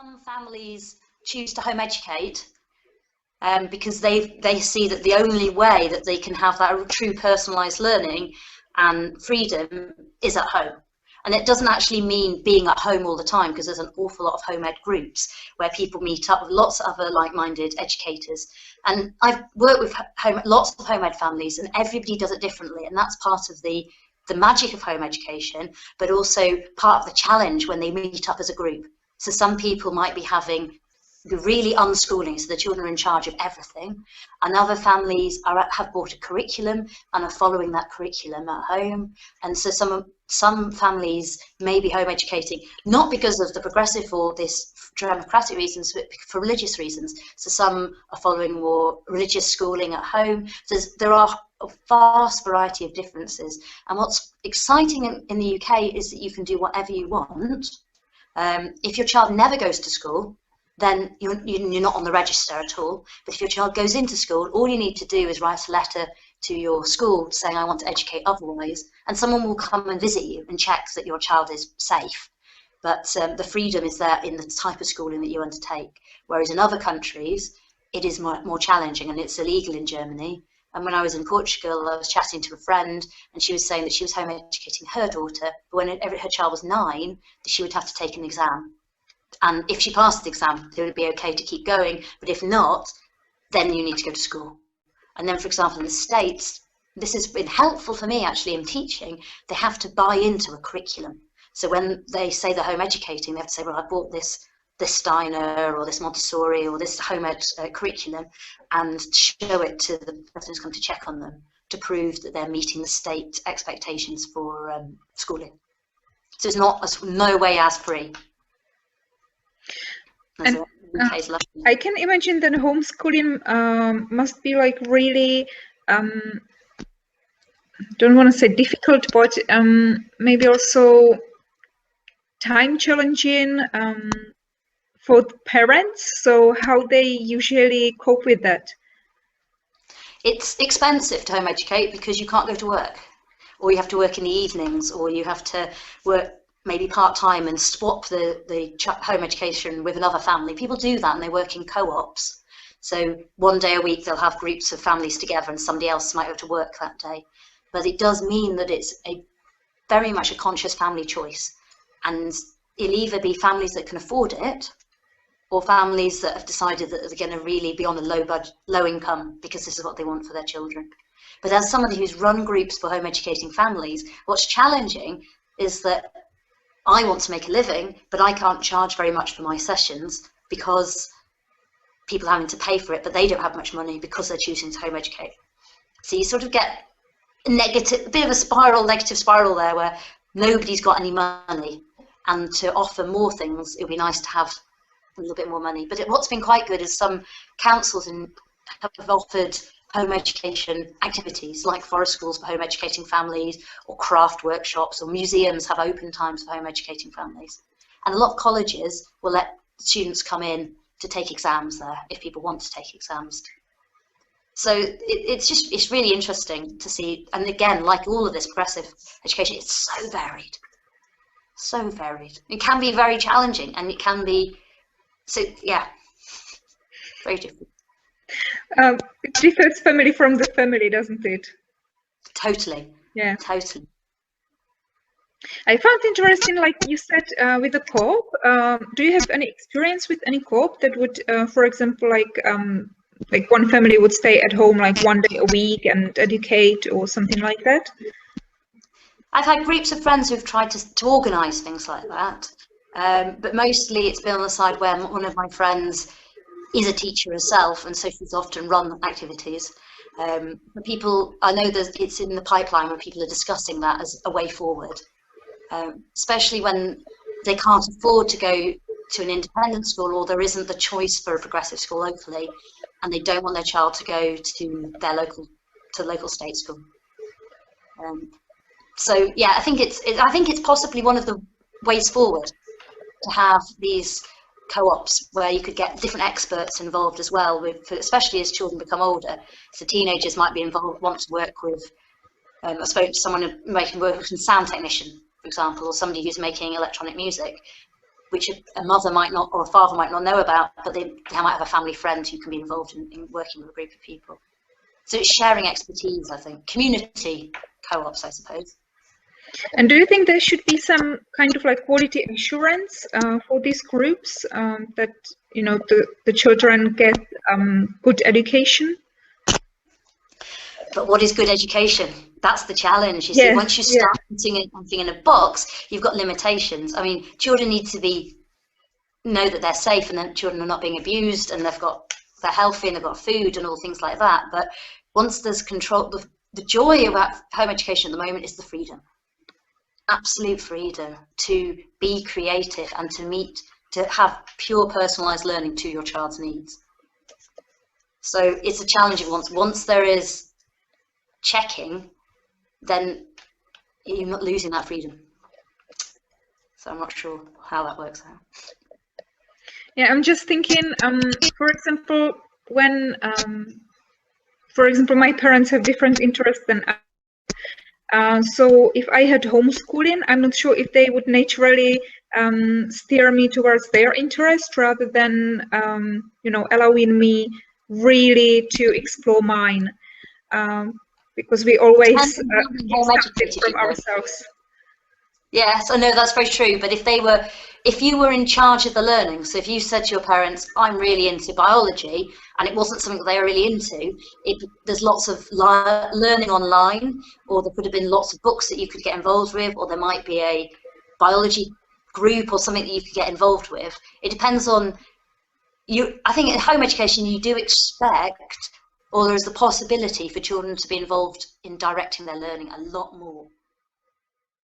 some families choose to home educate because they see that the only way that they can have that true personalised learning and freedom is at home. And it doesn't actually mean being at home all the time, because there's an awful lot of home ed groups where people meet up with lots of other like-minded educators. And I've worked with lots of home ed families, and everybody does it differently. And that's part of the magic of home education, but also part of the challenge when they meet up as a group. So some people might be having really unschooling, so the children are in charge of everything, and other families have bought a curriculum and are following that curriculum at home. And so some families may be home educating not because of the progressive or this democratic reasons, but for religious reasons. So some are following more religious schooling at home. So there are a vast variety of differences, and what's exciting in the UK is that you can do whatever you want. If your child never goes to school, then you're not on the register at all. But if your child goes into school, all you need to do is write a letter to your school saying, I want to educate otherwise, and someone will come and visit you and check that your child is safe. But the freedom is there in the type of schooling that you undertake. Whereas in other countries, it is more challenging, and it's illegal in Germany. And when I was in Portugal, I was chatting to a friend, and she was saying that she was home educating her daughter, but when her child was 9, she would have to take an exam. And if she passed the exam, it would be okay to keep going. But if not, then you need to go to school. And then, for example, in the States, this has been helpful for me actually in teaching. They have to buy into a curriculum. So when they say they're home educating, they have to say, well, I bought this Steiner or this Montessori or this home ed curriculum, and show it to the person who's come to check on them to prove that they're meeting the state expectations for schooling. So it's no way as free. And I can imagine that homeschooling must be like really, don't want to say difficult, but maybe also time challenging for parents. So how they usually cope with that? It's expensive to home educate because you can't go to work, or you have to work in the evenings, or you have to work maybe part-time and swap the home education with another family. People do that, and they work in co-ops. So one day a week they'll have groups of families together, and somebody else might have to work that day. But it does mean that it's very much a conscious family choice, and it'll either be families that can afford it, or families that have decided that they're going to really be on a low income because this is what they want for their children. But as somebody who's run groups for home educating families, what's challenging is that I want to make a living, but I can't charge very much for my sessions because people are having to pay for it, but they don't have much money because they're choosing to home educate. So you sort of get a bit of a negative spiral there, where nobody's got any money, and to offer more things, it would be nice to have a little bit more money. But what's been quite good is some councils have offered home education activities, like forest schools for home educating families, or craft workshops, or museums have open times for home educating families. And a lot of colleges will let students come in to take exams there if people want to take exams. So it's really interesting to see. And again, like all of this progressive education, it's so varied, so varied. It can be very challenging, and it can be, so yeah, very different. It differs family from the family, doesn't it? Totally. Yeah. Totally. I found interesting, like you said, with the co-op. Do you have any experience with any co-op that would, for example, like one family would stay at home like one day a week and educate, or something like that? I've had groups of friends who've tried to organise things like that, but mostly it's been on the side where one of my friends is a teacher herself, and so she's often run activities. People, I know that it's in the pipeline where people are discussing that as a way forward, especially when they can't afford to go to an independent school, or there isn't the choice for a progressive school locally, and they don't want their child to go to their local state school. So yeah, I think it's possibly one of the ways forward to have these co-ops where you could get different experts involved as well, especially as children become older. So teenagers might be involved, want to work with, I suppose, someone making work with a sound technician, for example, or somebody who's making electronic music. which a mother might not, or a father might not know about, but they might have a family friend who can be involved in working with a group of people. So it's sharing expertise, I think. Community co-ops, I suppose. And do you think there should be some kind of like quality assurance for these groups, that, you know, the children get good education? But what is good education? That's the challenge. You see, once you start putting something in a box, you've got limitations. I mean, children need to know that they're safe and that children are not being abused and they're healthy and they've got food and all things like that. But once there's control, the joy about home education at the moment is the freedom. Absolute freedom to be creative and to have pure personalized learning to your child's needs. So it's a challenging one. Once there is checking, then you're not losing that freedom. So I'm not sure how that works out. Yeah, I'm just thinking, for example, when, for example, my parents have different interests than I. So if I had homeschooling, I'm not sure if they would naturally steer me towards their interest rather than, you know, allowing me really to explore mine, because we always expect from ourselves. Yes, I know that's very true. But if you were in charge of the learning, so if you said to your parents, "I'm really into biology," and it wasn't something that they were really into, there's lots of learning online, or there could have been lots of books that you could get involved with, or there might be a biology group or something that you could get involved with. It depends on you. I think in home education, you do expect, or there is the possibility for children to be involved in directing their learning a lot more.